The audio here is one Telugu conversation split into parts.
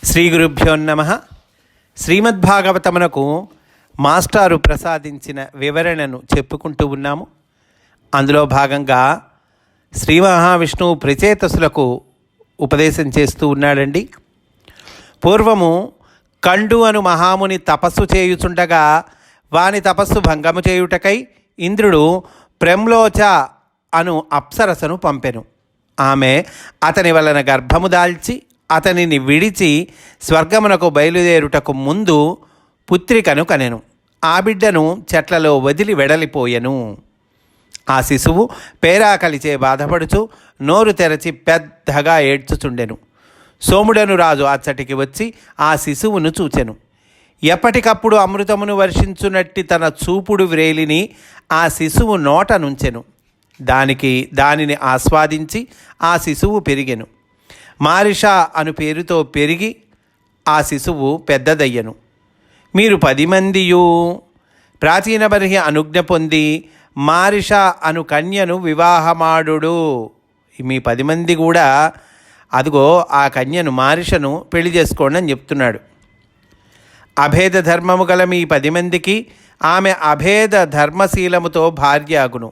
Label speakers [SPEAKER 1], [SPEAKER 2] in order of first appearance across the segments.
[SPEAKER 1] శ్రీ గురుభ్యో నమః. శ్రీమద్భాగవతమునకు మాస్టారు ప్రసాదించిన వివరణను చెప్పుకుంటూ ఉన్నాము. అందులో భాగంగా శ్రీ మహావిష్ణువు ప్రచేతసులకు ఉపదేశం చేస్తూ ఉన్నాడండి. పూర్వము కండు అను మహాముని తపస్సు చేయుచుండగా వాని తపస్సు భంగము చేయుటకై ఇంద్రుడు ప్రెమ్లోచ అను అప్సరసను పంపెను. ఆమె అతని వలన గర్భము దాల్చి అతనిని విడిచి స్వర్గమునకు బయలుదేరుటకు ముందు పుత్రికను కనెను. ఆ బిడ్డను చెట్లలో వదిలి వెడలిపోయెను. ఆ శిశువు పేరాకలిచే బాధపడుచు నోరు తెరచి పెద్దగా ఏడ్చుచుండెను. సోముడను రాజు అచ్చటికి వచ్చి ఆ శిశువును చూచెను. ఎప్పటికప్పుడు అమృతమును వర్షించునట్టి తన చూపుడు వ్రేలిని ఆ శిశువు నోట నుంచెను. దానిని ఆస్వాదించి ఆ శిశువు పెరిగెను. మారిష అను పేరుతో పెరిగి ఆ శిశువు పెద్దదయ్యను. మీరు 10 మందియు ప్రాచీన బర్హి అనుజ్ఞ పొంది మారిష అను కన్యను వివాహమాడు. మీ 10 మంది కూడా అదిగో ఆ కన్యను మారిషను పెళ్లి చేసుకోండి అని చెప్తున్నాడు. అభేద ధర్మము గల మీ 10 మందికి ఆమె అభేద ధర్మశీలముతో భార్య అగును.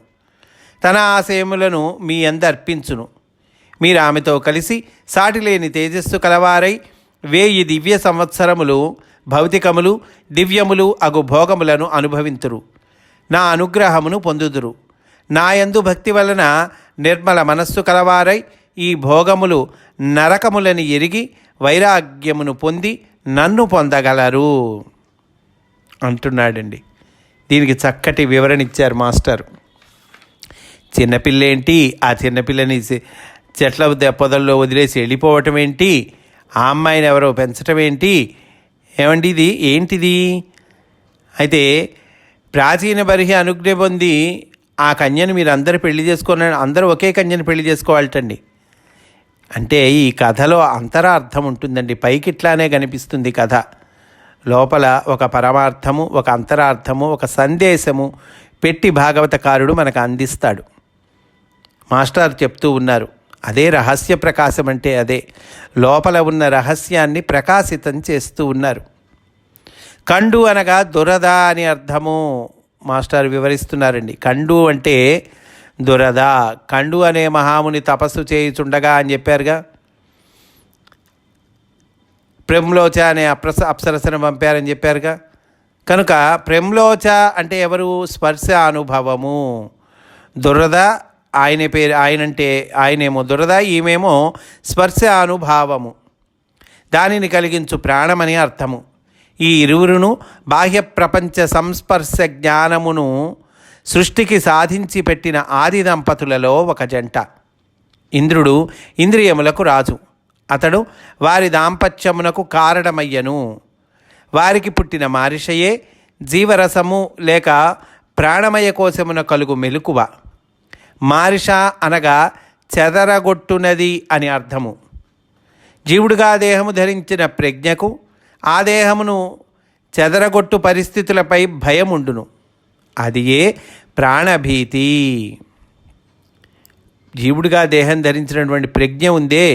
[SPEAKER 1] తన ఆశయములను మీ అందర్పించును. మీరు ఆమెతో కలిసి సాటిలేని తేజస్సు కలవారై 1000 దివ్య సంవత్సరములు భౌతికములు దివ్యములు అగు భోగములను అనుభవింతురు. నా అనుగ్రహమును పొందుదురు. నాయందు భక్తి వలన నిర్మల మనస్సు కలవారై ఈ భోగములు నరకములని ఎరిగి వైరాగ్యమును పొంది నన్ను పొందగలరు అంటున్నాడండి. దీనికి చక్కటి వివరణ ఇచ్చారు మాస్టర్. చిన్నపిల్లేంటి, ఆ చిన్నపిల్లని చెట్ల పొదల్లో వదిలేసి వెళ్ళిపోవటం ఏంటి, ఆ అమ్మాయిని ఎవరో పెంచటం ఏంటి, ఏమండి ఇది ఏంటిది? అయితే ప్రాచీన బర్హి అనుజ్ఞ పొంది ఆ కన్యను మీరు అందరూ పెళ్లి చేసుకున్న అందరూ ఒకే కన్యను పెళ్లి చేసుకోవాలటండి. అంటే ఈ కథలో అంతరార్థం ఉంటుందండి. పైకి ఇట్లానే కనిపిస్తుంది కథ. లోపల ఒక పరమార్థము, ఒక అంతరార్థము, ఒక సందేశము పెట్టి భాగవతకారుడు మనకు అందిస్తాడు. మాస్టర్ చెప్తూ ఉన్నారు, అదే రహస్య ప్రకాశం అంటే అదే. లోపల ఉన్న రహస్యాన్ని ప్రకాశితం చేస్తూ ఉన్నారు. కండు అనగా దురద అని అర్థము మాస్టర్ వివరిస్తున్నారండి. కండు అంటే దురద. కండు అనే మహాముని తపస్సు చేయుచుండగా అని చెప్పారుగా. ప్రెమ్లోచ అనే అప్సరసను పంపారని చెప్పారుగా. కనుక ప్రెమ్లోచ అంటే ఎవరు? స్పర్శ అనుభవము. దురద ఆయన పేరు, ఆయనేమో దురద, ఈమెమో స్పర్శ అనుభావము. దానిని కలిగించు ప్రాణమని అర్థము. ఈ ఇరువురును బాహ్య ప్రపంచ సంస్పర్శ జ్ఞానమును సృష్టికి సాధించి పెట్టిన ఆది దంపతులలో ఒక జంట. ఇంద్రుడు ఇంద్రియములకు రాజు. అతడు వారి దాంపత్యమునకు కారణమయ్యను. వారికి పుట్టిన మారిషయే జీవరసము లేక ప్రాణమయ కోశమున కలుగు మెలకువ. మారిష అనగా చెదరగొట్టునది అని అర్థము. జీవుడుగా దేహము ధరించిన ప్రజ్ఞకు ఆ దేహమును చెదరగొట్టు పరిస్థితులపై భయం ఉండును. అది ఏ ప్రాణభీతి. జీవుడిగా దేహం ధరించినటువంటి ప్రజ్ఞ ఉందే,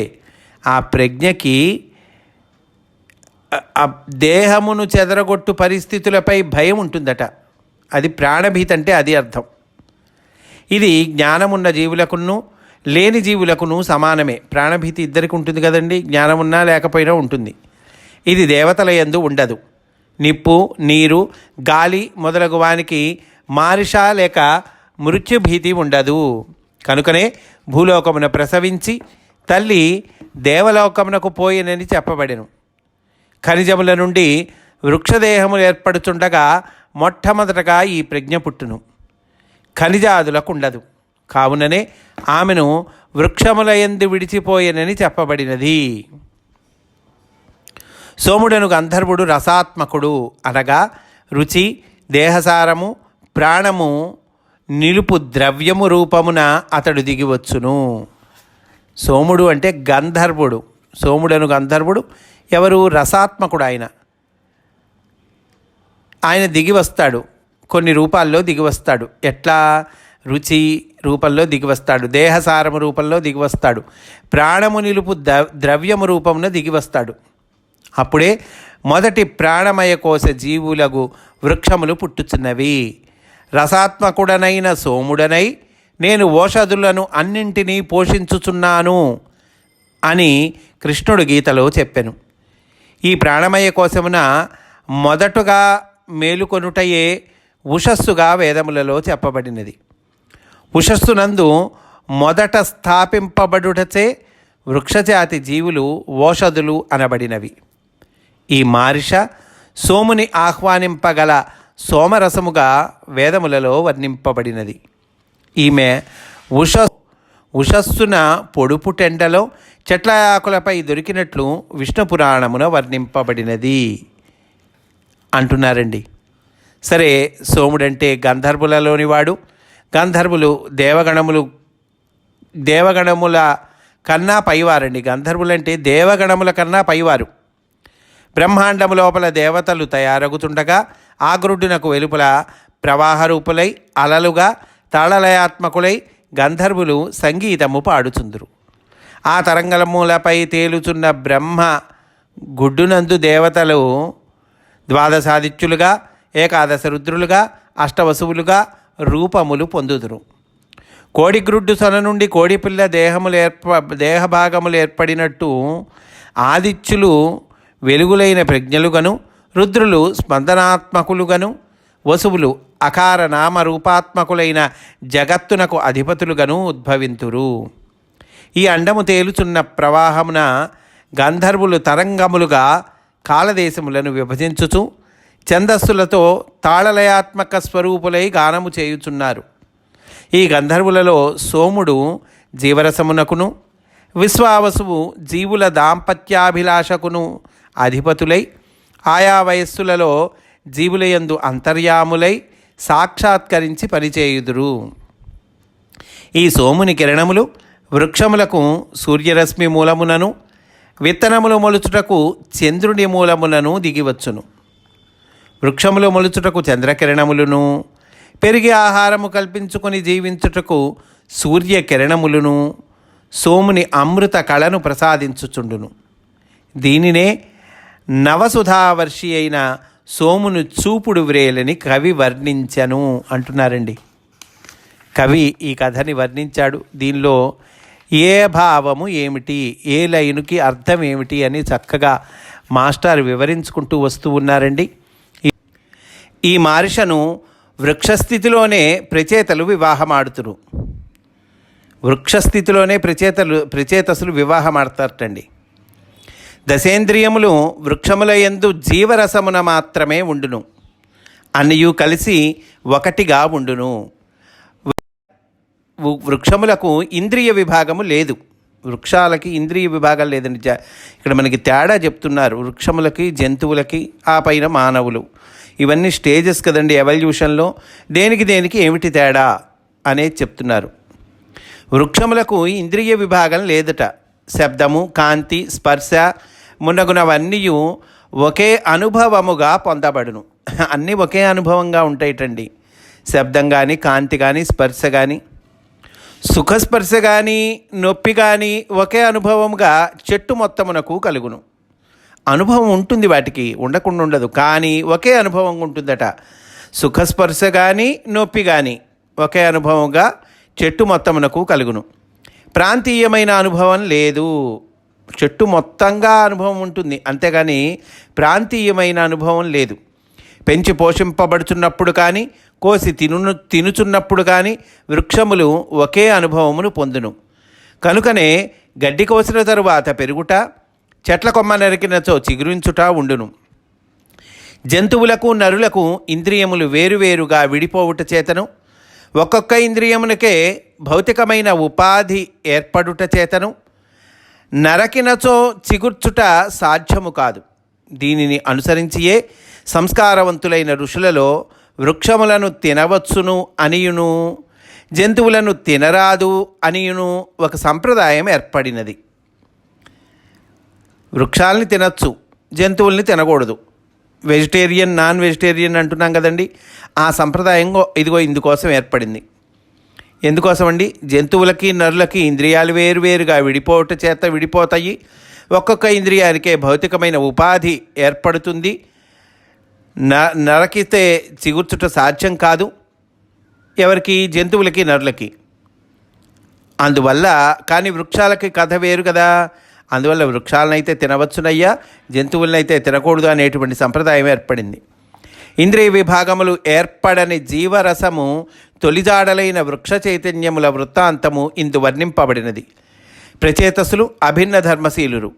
[SPEAKER 1] ఆ ప్రజ్ఞకి దేహమును చెదరగొట్టు పరిస్థితులపై భయం ఉంటుందట. అది ప్రాణభీతి అంటే అది అర్థం. ఇది జ్ఞానమున్న జీవులకును లేని జీవులకును సమానమే. ప్రాణభీతి ఇద్దరికి ఉంటుంది కదండి, జ్ఞానమున్నా లేకపోయినా ఉంటుంది. ఇది దేవతల యందు ఉండదు. నిప్పు, నీరు, గాలి మొదలగు వానికి మారిష లేక మృత్యుభీతి ఉండదు. కనుకనే భూలోకమున ప్రసవించి తల్లి దేవలోకమునకు పోయినని చెప్పబడెను. ఖనిజముల నుండి వృక్షదేహములు ఏర్పడుచుండగా మొట్టమొదటగా ఈ ప్రజ్ఞ పుట్టును. ఖనిజాదులకు ఉండదు. కావుననే ఆమెను వృక్షముల యందు విడిచిపోయేనని చెప్పబడినది. సోముడను గంధర్వుడు రసాత్మకుడు అనగా రుచి, దేహసారము, ప్రాణము నిలుపు ద్రవ్యము రూపమున అతడు దిగివచ్చును. సోముడు అంటే గంధర్వుడు. సోముడను గంధర్వుడు ఎవరు? రసాత్మకుడు. ఆయన దిగి వస్తాడు. కొన్ని రూపాల్లో దిగివస్తాడు. ఎట్లా? రుచి రూపంలో దిగివస్తాడు, దేహసారము రూపంలో దిగివస్తాడు, ప్రాణము నిలుపు ద్రవ్యము రూపమున దిగివస్తాడు. అప్పుడే మొదటి ప్రాణమయ కోశ జీవులకు వృక్షములు పుట్టుచున్నవి. రసాత్మకుడనైన సోముడనై నేను ఓషధులను అన్నింటినీ పోషించుచున్నాను అని కృష్ణుడు గీతలో చెప్పెను. ఈ ప్రాణమయ కోశమున మొదటగా మేలుకొనుటయే ఉషస్సుగా వేదములలో చెప్పబడినది. ఉషస్సునందు మొదట స్థాపింపబడుటచే వృక్షజాతి జీవులు ఓషధులు అనబడినవి. ఈ మారిష సోముని ఆహ్వానింపగల సోమరసముగా వేదములలో వర్ణింపబడినది. ఈమె ఉషస్సున పొడుపు టెండలో చెట్ల ఆకులపై దొరికినట్లు విష్ణు పురాణమున వర్ణింపబడినది అంటున్నారండి. సరే, సోముడంటే గంధర్వులలోనివాడు. గంధర్వులు దేవగణముల కన్నా పైవారండి. గంధర్వులంటే దేవగణముల కన్నా పైవారు. బ్రహ్మాండము లోపల దేవతలు తయారగుతుండగా ఆగ్రుడ్డునకు వెలుపల ప్రవాహరూపులై అలలుగా తాళలయాత్మకులై గంధర్వులు సంగీతము పాడుచుందురు. ఆ తరంగములపై తేలుచున్న బ్రహ్మ గుడ్డునందు దేవతలు ద్వాదశాదిత్యులుగా, ఏకాదశ రుద్రులుగా, అష్టవసువులుగా రూపములు పొందుదురు. కోడిగ్రుడ్డు సొన నుండి కోడిపిల్ల దేహభాగములు ఏర్పడినట్టు ఆదిత్యులు వెలుగులైన ప్రజ్ఞలుగను, రుద్రులు స్పందనాత్మకులుగను, వసువులు అకార నామ రూపాత్మకులైన జగత్తునకు అధిపతులుగను ఉద్భవింతురు. ఈ అండము తేలుచున్న ప్రవాహమున గంధర్వులు తరంగములుగా కాలదేశములను విభజించుచు ఛందస్సులతో తాళలయాత్మక స్వరూపులై గానము చేయుచున్నారు. ఈ గంధర్వులలో సోముడు జీవరసమునకును, విశ్వావసువు జీవుల దాంపత్యాభిలాషకును అధిపతులై ఆయా వయస్సులలో జీవులయందు అంతర్యాములై సాక్షాత్కరించి పనిచేయుదురు. ఈ సోముని కిరణములు వృక్షములకు సూర్యరశ్మి మూలమునను, విత్తనములు మొలుచుటకు చంద్రుని మూలములను దిగివచ్చును. వృక్షములు మొలుచుటకు చంద్రకిరణములను, పెరిగి ఆహారము కల్పించుకొని జీవించుటకు సూర్యకిరణములను సోముని అమృత కళను ప్రసాదించుచుండును. దీనినే నవసుధావర్షి అయిన సోమును చూపుడు వ్రేలని కవి వర్ణించను అంటున్నారండి. కవి ఈ కథని వర్ణించాడు. దీనిలో ఏ భావము ఏమిటి, ఏ లైనుకి అర్థం ఏమిటి అని చక్కగా మాస్టర్ వివరించుకుంటూ వస్తూ ఉన్నారండి. ఈ మారిషను వృక్షస్థితిలోనే ప్రచేతలు వివాహమాడుతురు. వృక్షస్థితిలోనే ప్రచేతసులు వివాహమాడతారటండి. దశేంద్రియములు వృక్షముల యందు జీవరసమున మాత్రమే ఉండును, అన్నియు కలిసి ఒకటిగా ఉండును. వృక్షములకు ఇంద్రియ విభాగము లేదు. వృక్షాలకి ఇంద్రియ విభాగాలు లేదని ఇక్కడ మనకి తేడా చెప్తున్నారు. వృక్షములకి, జంతువులకి, ఆ పైన మానవులు, ఇవన్నీ స్టేజెస్ కదండి ఎవల్యూషన్లో. దేనికి ఏమిటి తేడా అనేది చెప్తున్నారు. వృక్షములకు ఇంద్రియ విభాగం లేదట. శబ్దము, కాంతి, స్పర్శ మున్నగునవన్నీ ఒకే అనుభవముగా పొందబడును. అన్నీ ఒకే అనుభవంగా ఉంటాయిటండి. శబ్దం కానీ, కాంతి కానీ, స్పర్శ కానీ, సుఖస్పర్శ కానీ, నొప్పి కానీ ఒకే అనుభవముగా చెట్టు మొత్తమునకు కలుగును. అనుభవం ఉంటుంది, వాటికి ఉండకుండా ఉండదు, కానీ ఒకే అనుభవం ఉంటుందట. సుఖస్పర్శ కానీ, నొప్పి కానీ ఒకే అనుభవంగా చెట్టు మొత్తమునకు కలుగును. ప్రాంతీయమైన అనుభవం లేదు. చెట్టు మొత్తంగా అనుభవం ఉంటుంది, అంతేగాని ప్రాంతీయమైన అనుభవం లేదు. పెంచి పోషింపబడుచున్నప్పుడు కానీ, కోసి తినుచున్నప్పుడు కానీ వృక్షములు ఒకే అనుభవమును పొందును. కనుకనే గడ్డి కోసిన తరువాత పెరుగుట, చెట్ల కొమ్మ నరికినచో చిగురించుట ఉండును. జంతువులకు, నరులకు ఇంద్రియములు వేరువేరుగా విడిపోవుట చేతను, ఒక్కొక్క ఇంద్రియమునకే భౌతికమైన ఉపాధి ఏర్పడుట చేతను నరకినచో చిగుర్చుట సాధ్యము కాదు. దీనిని అనుసరించియే సంస్కారవంతులైన ఋషులలో వృక్షములను తినవచ్చును అనియును, జంతువులను తినరాదు అనియును ఒక సంప్రదాయం ఏర్పడినది. వృక్షాలని తినచ్చు, జంతువుల్ని తినకూడదు. వెజిటేరియన్, నాన్ వెజిటేరియన్ అంటున్నాం కదండి. ఆ సంప్రదాయం ఇందుకోసం ఏర్పడింది. ఎందుకోసం అండి? జంతువులకి, నరులకి ఇంద్రియాలు వేరువేరుగా విడిపోవట చేత విడిపోతాయి. ఒక్కొక్క ఇంద్రియానికే భౌతికమైన ఉపాధి ఏర్పడుతుంది. నరకితే చిగుర్చుట సాధ్యం కాదు ఎవరికి, జంతువులకి, నరులకి. అందువల్ల కానీ వృక్షాలకి కథ వేరు కదా. అందువల్ల వృక్షాలనైతే తినవచ్చునయ్యా, జంతువులనైతే తినకూడదు అనేటువంటి సంప్రదాయం ఏర్పడింది. ఇంద్రియ విభాగములు ఏర్పడని జీవరసము తొలిజాడలైన వృక్ష చైతన్యముల వృత్తాంతము ఇందు వర్ణింపబడినది. ప్రచేతసులు అభిన్న ధర్మశీలురు.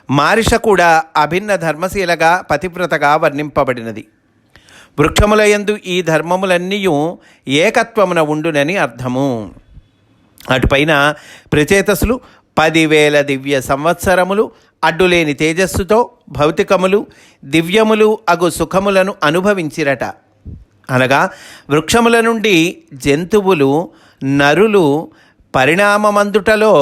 [SPEAKER 1] మారిష కూడా అభిన్న ధర్మశీలగా పతివ్రతగా వర్ణింపబడినది. వృక్షములయందు ఈ ధర్మములన్నీయు ఏకత్వమున ఉండునని అర్థము. అటుపైన ప్రచేతసులు 10,000 దివ్య సంవత్సరములు అడ్డులేని తేజస్సుతో భౌతికములు దివ్యములు అగు సుఖములను అనుభవించిరట. అనగా వృక్షముల నుండి జంతువులు నరులు పరిణామమందుటలో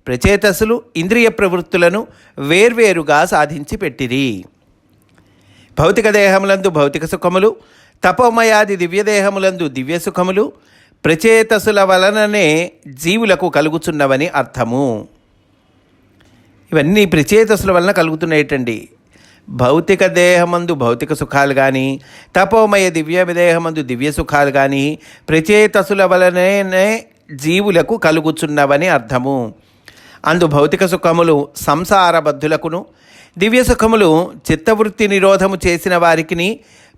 [SPEAKER 1] ప్రచేతసులు ఇంద్రియ ప్రవృత్తులను వేర్వేరుగా సాధించి పెట్టిరి. భౌతిక దేహములందు భౌతిక సుఖములు, తపోమయాది దివ్యదేహములందు దివ్య సుఖములు ప్రచేతసుల వలననే జీవులకు కలుగుచున్నవని అర్థము. ఇవన్నీ ప్రచేతసుల వలన కలుగుతున్నాయటండి. భౌతిక దేహమందు భౌతిక సుఖాలు కానీ, తపోమయ దివ్య దేహమందు దివ్య సుఖాలు కానీ ప్రచేతసుల వలననే జీవులకు కలుగుచున్నవని అర్థము. అందు భౌతిక సుఖములు సంసారబద్ధులకును, దివ్య సుఖములు చిత్తవృత్తి నిరోధము చేసిన వారికి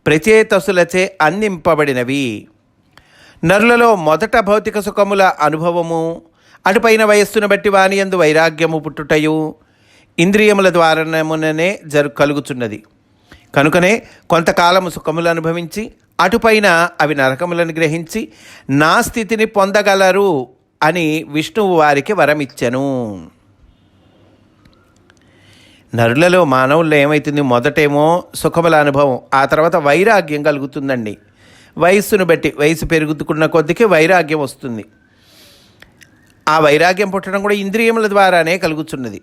[SPEAKER 1] ప్రచేతసులచే అందింపబడినవి. నరులలో మొదట భౌతిక సుఖముల అనుభవము, అటుపైన వయస్సును బట్టి వాని యందు వైరాగ్యము పుట్టుటయు ఇంద్రియముల ద్వారానే కలుగుచున్నది. కనుకనే కొంతకాలము సుఖములు అనుభవించి అటుపైన అవి నరకములను గ్రహించి నా స్థితిని పొందగలరు అని విష్ణువు వారికి వరమిచ్చెను. నరులలో మానవుల్లో ఏమవుతుంది, మొదటేమో సుఖముల అనుభవం, ఆ తర్వాత వైరాగ్యం కలుగుతుందండి. వయస్సును బట్టి, వయసు పెరుగుతున్న కొద్దికి వైరాగ్యం వస్తుంది. ఆ వైరాగ్యం పుట్టడం కూడా ఇంద్రియముల ద్వారానే కలుగుతున్నది.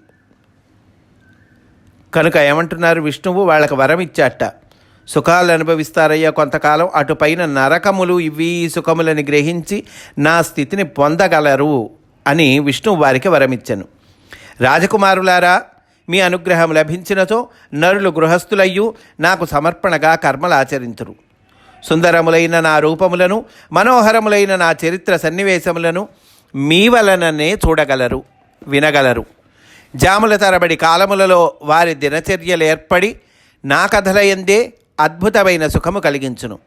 [SPEAKER 1] కనుక ఏమంటున్నారు, విష్ణువు వాళ్ళకి వరం ఇచ్చాట, సుఖాలు అనుభవిస్తారయ్యా కొంతకాలం, అటుపైన నరకములు ఇవి సుఖములని గ్రహించి నా స్థితిని పొందగలరు అని విష్ణువు వారికి వరమిచ్చెను. రాజకుమారులారా, మీ అనుగ్రహం లభించినచో నరులు గృహస్థులయ్యు నాకు సమర్పణగా కర్మలు ఆచరింతురు. సుందరములైన నా రూపములను, మనోహరములైన నా చరిత్ర సన్నివేశములను మీ వలననే చూడగలరు, వినగలరు. జాముల తరబడి కాలములలో వారి దినచర్యలు ఏర్పడి నా కథలయందే అద్భుతమైన సుఖము కలిగించును.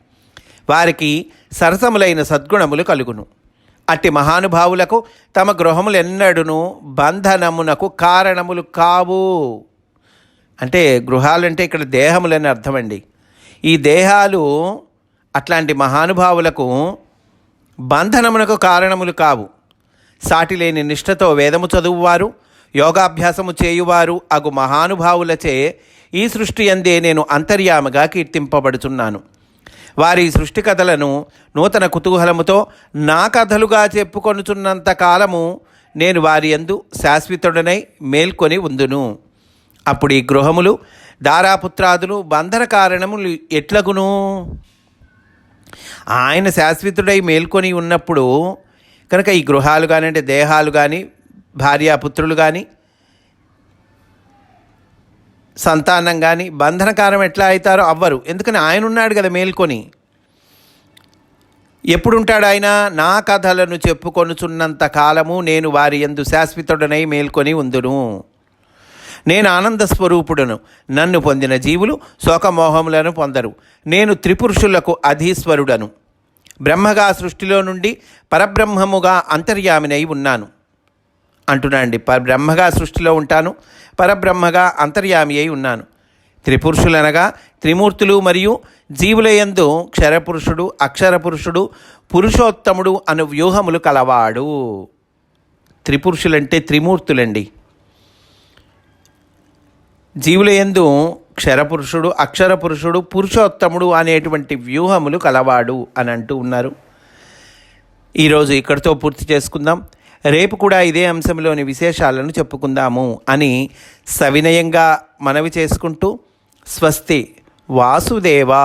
[SPEAKER 1] వారికి సరసములైన సద్గుణములు కలుగును. అట్టి మహానుభావులకు తమ గృహములెన్నడును బంధనమునకు కారణములు కావు. అంటే గృహాలంటే ఇక్కడ దేహములని అర్థమండి. ఈ దేహాలు అట్లాంటి మహానుభావులకు బంధనమునకు కారణములు కావు. సాటిలేని నిష్ఠతో వేదము చదువువారు, యోగాభ్యాసము చేయువారు అగు మహానుభావులచే ఈ సృష్టి అందే నేను అంతర్యామగా కీర్తింపబడుచున్నాను. వారి సృష్టి కథలను నూతన కుతూహలముతో నా కథలుగా చెప్పుకొనుచున్నంత కాలము నేను వారి యందు శాశ్వతుడనై మేల్కొని ఉందును. అప్పుడు ఈ గృహములు, దారాపుత్రాదులు బంధన కారణములు ఎట్లగును? ఆయన శాశ్వతుడై మేల్కొని ఉన్నప్పుడు కనుక ఈ గృహాలు కానీ, అంటే దేహాలు కానీ, భార్యాపుత్రులు కానీ, సంతానం కానీ బంధనకారం ఎట్లా అవుతారో అవ్వరు. ఎందుకని ఆయన ఉన్నాడు కదా మేల్కొని. ఎప్పుడుంటాడు ఆయన? నా కథలను చెప్పుకొనుచున్నంత కాలము నేను వారి యందు శాశ్వతుడనై మేల్కొని ఉందును. నేను ఆనంద స్వరూపుడను. నన్ను పొందిన జీవులు శోకమోహములను పొందరు. నేను త్రిపురుషులకు అధీశ్వరుడను. బ్రహ్మగా సృష్టిలో నుండి పరబ్రహ్మముగా అంతర్యామినై ఉన్నాను అంటున్నాండి. బ్రహ్మగా సృష్టిలో ఉంటాను, పరబ్రహ్మగా అంతర్యామి అయి ఉన్నాను. త్రిపురుషులనగా త్రిమూర్తులు మరియు జీవులయందు క్షరపురుషుడు, అక్షరపురుషుడు, పురుషోత్తముడు అను వ్యూహములు కలవాడు. త్రిపురుషులంటే త్రిమూర్తులండి. జీవులయందు క్షరపురుషుడు, అక్షరపురుషుడు, పురుషోత్తముడు అనేటువంటి వ్యూహములు కలవాడు అని అంటూ ఉన్నారు. ఈరోజు ఇక్కడితో పూర్తి చేసుకుందాం. రేపు కూడా ఇదే అంశంలోని విశేషాలను చెప్పుకుందాము అని సవినయంగా మనవి చేసుకుంటూ స్వస్తి. వాసుదేవా.